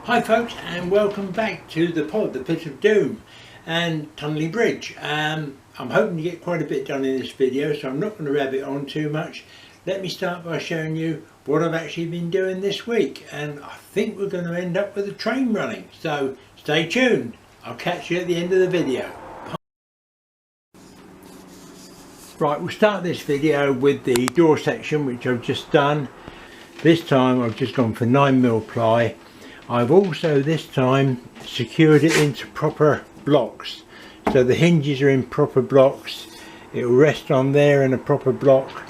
Hi folks, and welcome back to the pod, the Pit of Doom and Tonleigh Bridge. I'm hoping to get quite a bit done in this video, so I'm not going to rabbit on too much. Let me start by showing you what I've actually been doing this week, and I think we're going to end up with a train running, so stay tuned. I'll catch you at the end of the video. Right, we'll start this video with the door section, which I've just done. This time I've just gone for 9mm ply. I've also this time secured it into proper blocks, so the hinges are in proper blocks. It will rest on there in a proper block,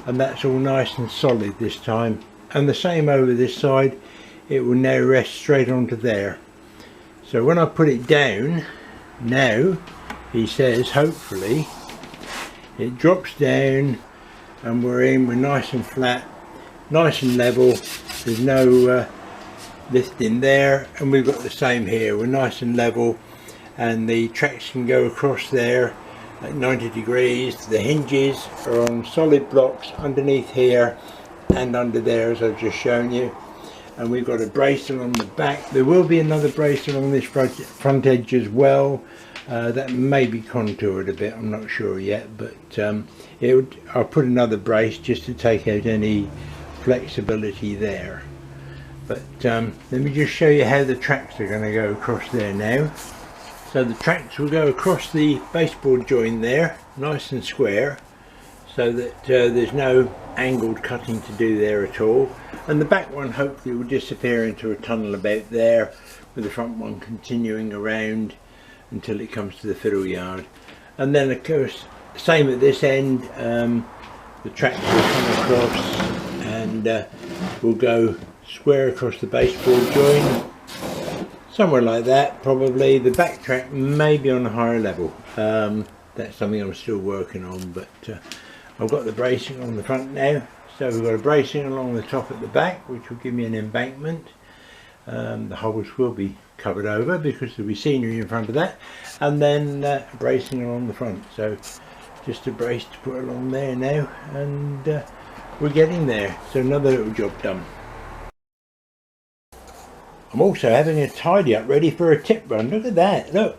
and that's all nice and solid this time. And the same over this side, it will now rest straight onto there. So when I put it down now, he says hopefully it drops down and we're nice and flat, nice and level. There's no lifting there, and we've got the same here. We're nice and level, and the tracks can go across there at 90 degrees. The hinges are on solid blocks underneath here and under there, as I've just shown you. And we've got a brace along the back. There will be another brace along this front edge as well. That may be contoured a bit, I'm not sure yet, but I'll put another brace just to take out any flexibility there. But let me just show you how the tracks are going to go across there now. So the tracks will go across the baseboard join there, nice and square, so that there's no angled cutting to do there at all. And the back one hopefully will disappear into a tunnel about there, with the front one continuing around until it comes to the fiddle yard. And then of course, same at this end, the tracks will come across and will go square across the baseboard join, somewhere like that probably. The back track may be on a higher level. That's something I'm still working on, but I've got the bracing on the front now. So we've got a bracing along the top at the back, which will give me an embankment. The holes will be covered over because there'll be scenery in front of that, and then bracing along the front. So just a brace to put along there now, and we're getting there. So another little job done. I'm also having a tidy up ready for a tip run. Look at that, look,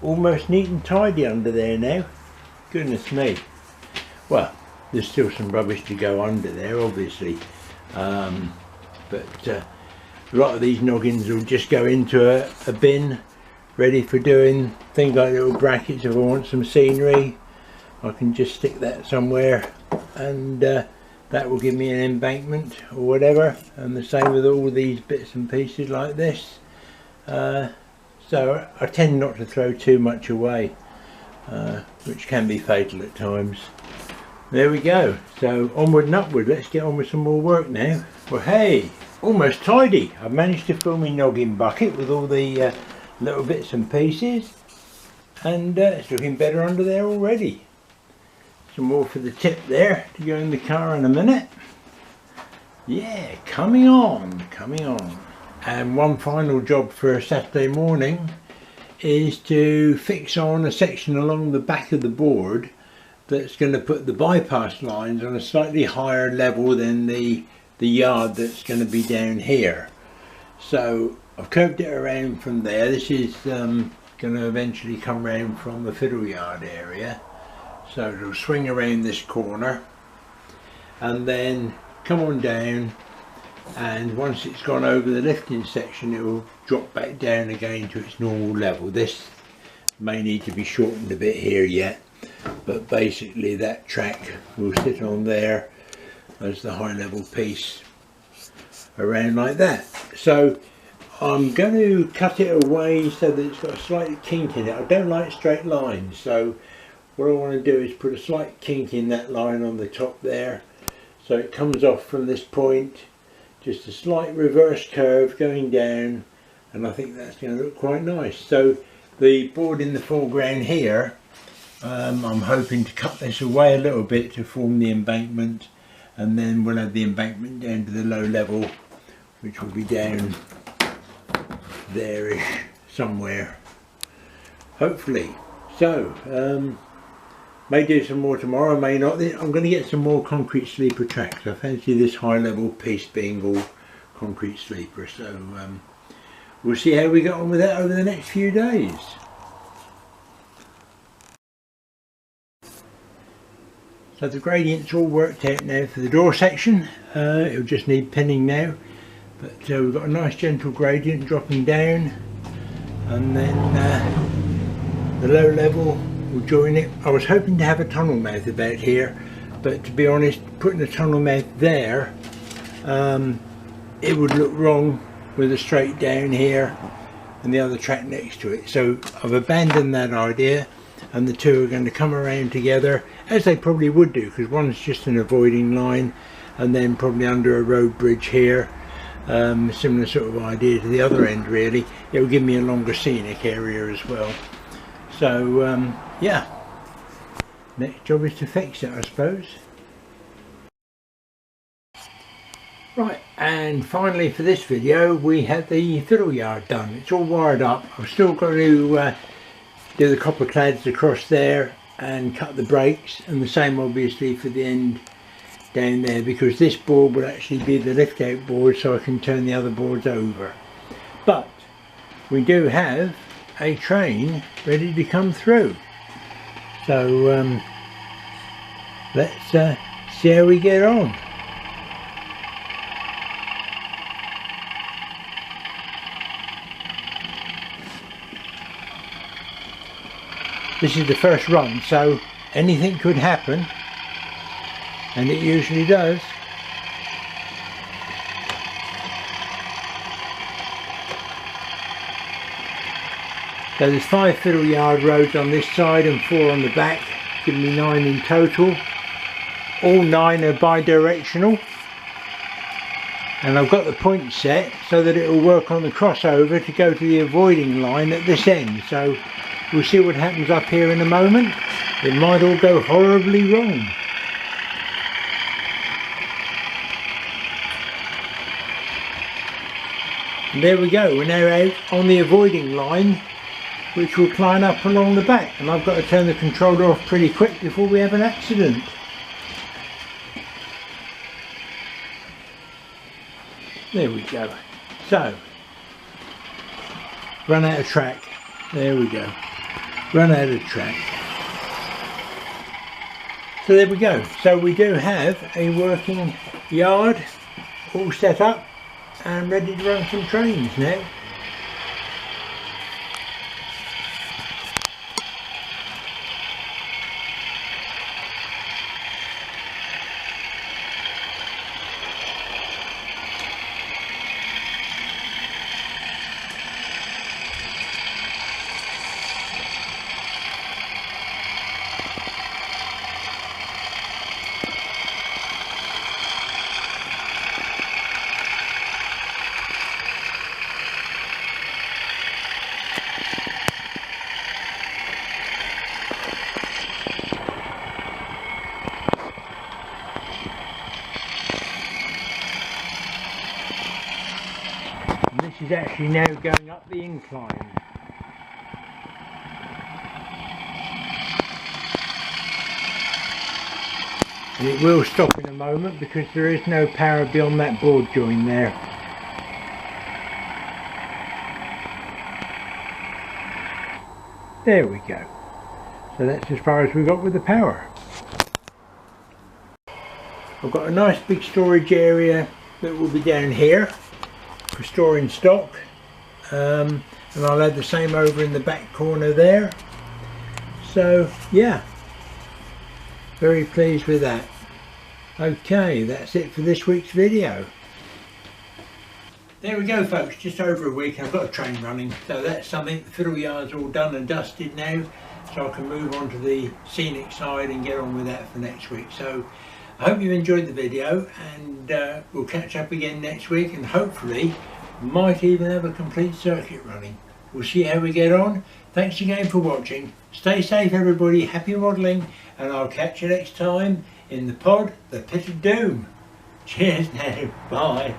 almost neat and tidy under there now. Goodness me. Well, there's still some rubbish to go under there obviously, but a lot of these noggins will just go into a bin ready for doing things like little brackets. If I want some scenery, I can just stick that somewhere, and that will give me an embankment or whatever. And the same with all these bits and pieces like this. So I tend not to throw too much away, which can be fatal at times. There we go. So onward and upward. Let's get on with some more work now. Well, hey, almost tidy. I've managed to fill my noggin bucket with all the little bits and pieces, and it's looking better under there already. Some more for the tip there to go in the car in a minute. Yeah, coming on, coming on. And one final job for Saturday morning is to fix on a section along the back of the board that's going to put the bypass lines on a slightly higher level than the yard that's going to be down here. So I've curved it around from there. This is going to eventually come round from the fiddle yard area. So it'll swing around this corner and then come on down, and once it's gone over the lifting section, it will drop back down again to its normal level. This may need to be shortened a bit here yet, but basically that track will sit on there as the high level piece around like that. So I'm going to cut it away so that it's got a slight kink in it. I don't like straight lines, so what I want to do is put a slight kink in that line on the top there, so it comes off from this point, just a slight reverse curve going down, and I think that's going to look quite nice. So the board in the foreground here, I'm hoping to cut this away a little bit to form the embankment, and then we'll have the embankment down to the low level, which will be down there-ish somewhere, hopefully. So may do some more tomorrow, may not. I'm going to get some more concrete sleeper tracks. I fancy this high level piece being all concrete sleeper, so we'll see how we get on with that over the next few days. So the gradient's all worked out now for the door section. It'll just need pinning now, but we've got a nice gentle gradient dropping down, and then the low level will join it. I was hoping to have a tunnel mouth about here, but to be honest, putting a tunnel mouth there, it would look wrong with a straight down here and the other track next to it. So I've abandoned that idea, and the two are going to come around together, as they probably would do, because one's just an avoiding line, and then probably under a road bridge here, similar sort of idea to the other end really. It will give me a longer scenic area as well. So yeah, next job is to fix it, I suppose. Right, and finally for this video we had the fiddle yard done. It's all wired up. I've still got to do the copper clads across there and cut the brakes, and the same obviously for the end down there, because this board will actually be the lift out board, so I can turn the other boards over. But we do have a train ready to come through, so let's see how we get on. This is the first run, so anything could happen, and it usually does. So there's 5 fiddle yard roads on this side and 4 on the back, giving me 9 in total. All 9 are bi-directional, and I've got the point set so that it will work on the crossover to go to the avoiding line at this end. So we'll see what happens up here in a moment. It might all go horribly wrong. And there we go, we're now out on the avoiding line, which will climb up along the back, and I've got to turn the controller off pretty quick before we have an accident. There we go. So, run out of track. There we go. Run out of track. So there we go. So we do have a working yard all set up and ready to run some trains now. This is actually now going up the incline. And it will stop in a moment because there is no power beyond that board join there. There we go. So that's as far as we got with the power. I've got a nice big storage area that will be down here for storing stock, and I'll add the same over in the back corner there. So yeah, very pleased with that. Okay, that's it for this week's video. There we go folks, just over a week I've got a train running, so that's something. The fiddle yard's all done and dusted now, so I can move on to the scenic side and get on with that for next week. So I hope you enjoyed the video, and we'll catch up again next week, and hopefully might even have a complete circuit running. We'll see how we get on. Thanks again for watching. Stay safe everybody, happy modelling, and I'll catch you next time in the pod, the Pit of Doom. Cheers now, bye.